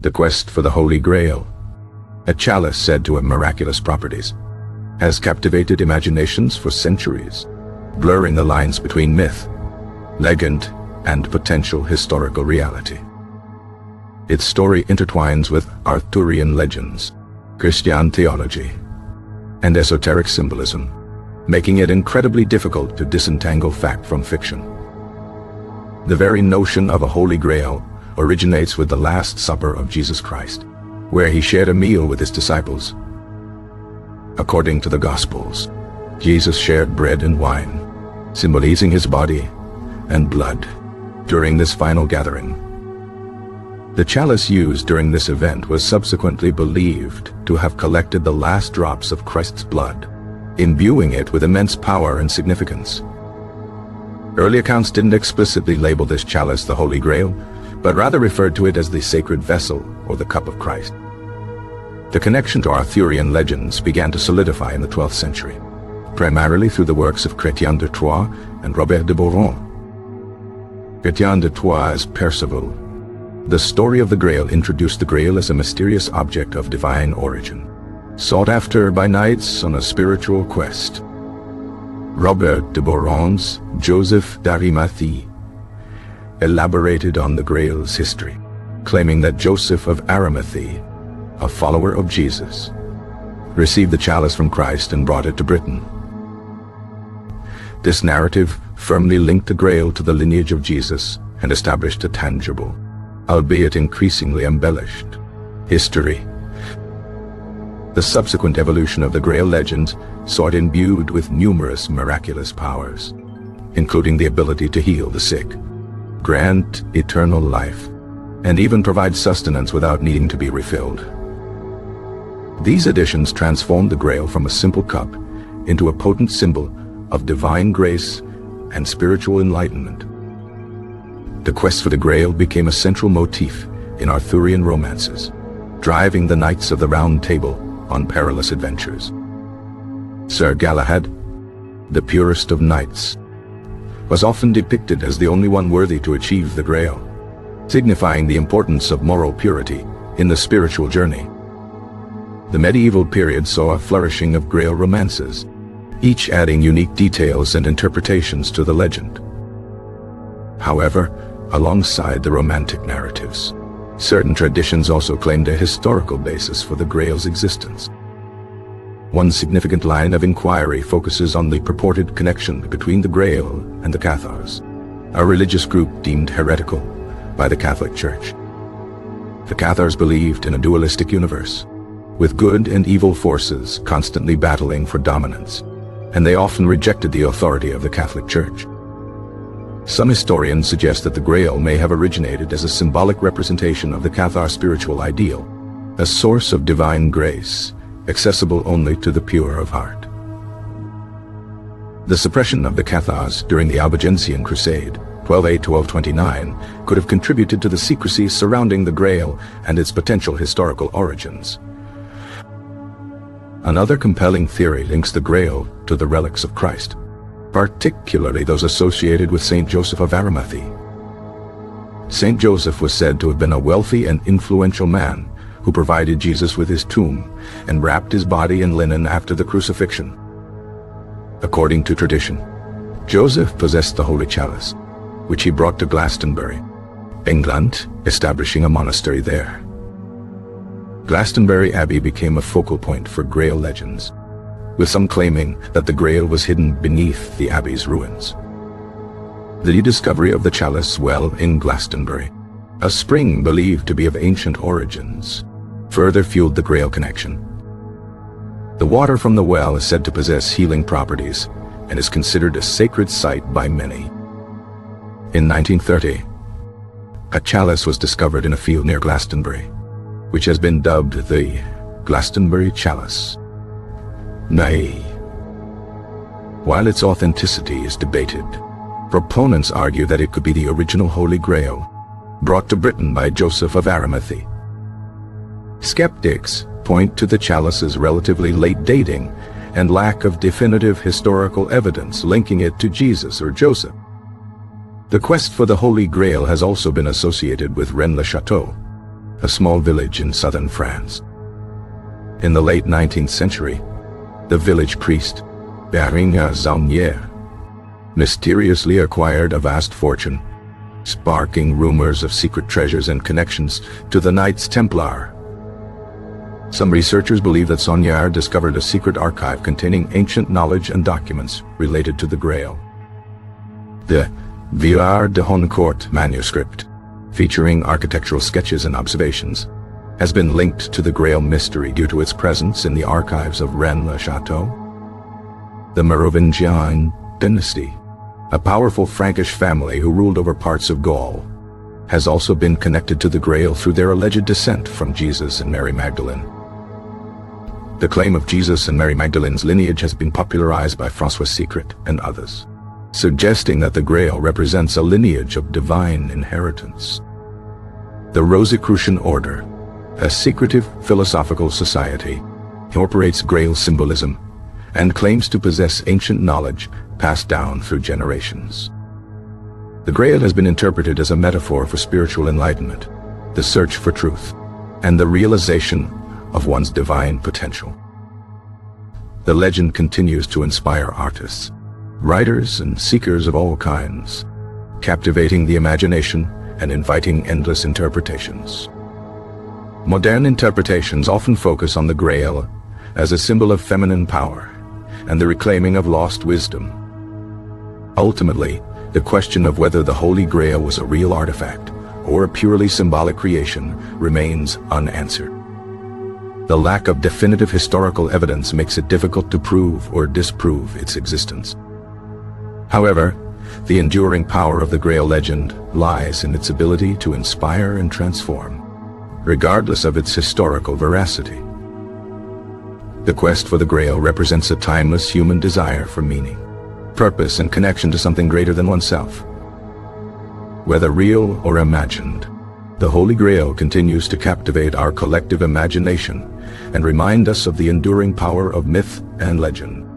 The quest for the Holy Grail, a chalice said to have miraculous properties, has captivated imaginations for centuries, blurring the lines between myth, legend, and potential historical reality. Its story intertwines with Arthurian legends, Christian theology, and esoteric symbolism, making it incredibly difficult to disentangle fact from fiction. The very notion of a Holy Grail originates with the Last Supper of Jesus Christ, where he shared a meal with his disciples. According to the Gospels, Jesus shared bread and wine, symbolizing his body and blood during this final gathering. The chalice used during this event was subsequently believed to have collected the last drops of Christ's blood, imbuing it with immense power and significance. Early accounts didn't explicitly label this chalice the Holy Grail, but rather referred to it as the sacred vessel or the cup of Christ. The connection to Arthurian legends began to solidify in the 12th century, primarily through the works of Chrétien de Troyes and Robert de Boron. Chrétien de Troyes as Perceval. The story of the Grail introduced the Grail as a mysterious object of divine origin, sought after by knights on a spiritual quest. Robert de Boron's Joseph d'Arimathie elaborated on the Grail's history, claiming that Joseph of Arimathea, a follower of Jesus, received the chalice from Christ and brought it to Britain. This narrative firmly linked the Grail to the lineage of Jesus and established a tangible, albeit increasingly embellished, history. The subsequent evolution of the Grail legend saw it imbued with numerous miraculous powers, including the ability to heal the sick, grant eternal life, and even provide sustenance without needing to be refilled. These additions transformed the Grail from a simple cup into a potent symbol of divine grace and spiritual enlightenment. The quest for the Grail became a central motif in Arthurian romances, driving the Knights of the Round Table on perilous adventures. Sir Galahad, the purest of knights, was often depicted as the only one worthy to achieve the Grail, signifying the importance of moral purity in the spiritual journey. The medieval period saw a flourishing of Grail romances, each adding unique details and interpretations to the legend. However, alongside the romantic narratives, certain traditions also claimed a historical basis for the Grail's existence. One significant line of inquiry focuses on the purported connection between the Grail and the Cathars, a religious group deemed heretical by the Catholic Church. The Cathars believed in a dualistic universe, with good and evil forces constantly battling for dominance, and they often rejected the authority of the Catholic Church. Some historians suggest that the Grail may have originated as a symbolic representation of the Cathar spiritual ideal, a source of divine grace, accessible only to the pure of heart. The suppression of the Cathars during the Albigensian Crusade, 1208-1229, could have contributed to the secrecy surrounding the Grail and its potential historical origins. Another compelling theory links the Grail to the relics of Christ, particularly those associated with Saint Joseph of Arimathea. Saint Joseph was said to have been a wealthy and influential man who provided Jesus with his tomb and wrapped his body in linen after the crucifixion. According to tradition, Joseph possessed the Holy Chalice, which he brought to Glastonbury, England, establishing a monastery there. Glastonbury Abbey became a focal point for Grail legends, with some claiming that the Grail was hidden beneath the abbey's ruins. The discovery of the chalice well in Glastonbury, a spring believed to be of ancient origins, further fueled the Grail connection. The water from the well is said to possess healing properties and is considered a sacred site by many. In 1930, a chalice was discovered in a field near Glastonbury, which has been dubbed the Glastonbury Chalice. Nay. While its authenticity is debated, proponents argue that it could be the original Holy Grail, brought to Britain by Joseph of Arimathea. Skeptics point to the chalice's relatively late dating and lack of definitive historical evidence linking it to Jesus or Joseph. The quest for the Holy Grail has also been associated with Rennes-le-Château, a small village in southern France. In the late 19th century, the village priest, Bérengère Zaunière, mysteriously acquired a vast fortune, sparking rumors of secret treasures and connections to the Knights Templar. Some researchers believe that Zaunière discovered a secret archive containing ancient knowledge and documents related to the Grail. The Villard de Honnecourt manuscript, featuring architectural sketches and observations, has been linked to the Grail mystery due to its presence in the archives of Rennes-le-Château. The Merovingian dynasty, a powerful Frankish family who ruled over parts of Gaul, has also been connected to the Grail through their alleged descent from Jesus and Mary Magdalene. The claim of Jesus and Mary Magdalene's lineage has been popularized by François Secret and others, suggesting that the Grail represents a lineage of divine inheritance. The Rosicrucian Order, a secretive philosophical society, incorporates Grail symbolism and claims to possess ancient knowledge passed down through generations. The Grail has been interpreted as a metaphor for spiritual enlightenment, the search for truth, and the realization of one's divine potential. The legend continues to inspire artists, writers, and seekers of all kinds, captivating the imagination and inviting endless interpretations. Modern interpretations often focus on the Grail as a symbol of feminine power and the reclaiming of lost wisdom. Ultimately, the question of whether the Holy Grail was a real artifact or a purely symbolic creation remains unanswered. The lack of definitive historical evidence makes it difficult to prove or disprove its existence. However, the enduring power of the Grail legend lies in its ability to inspire and transform, regardless of its historical veracity. The quest for the Grail represents a timeless human desire for meaning, purpose, and connection to something greater than oneself. Whether real or imagined, the Holy Grail continues to captivate our collective imagination and remind us of the enduring power of myth and legend.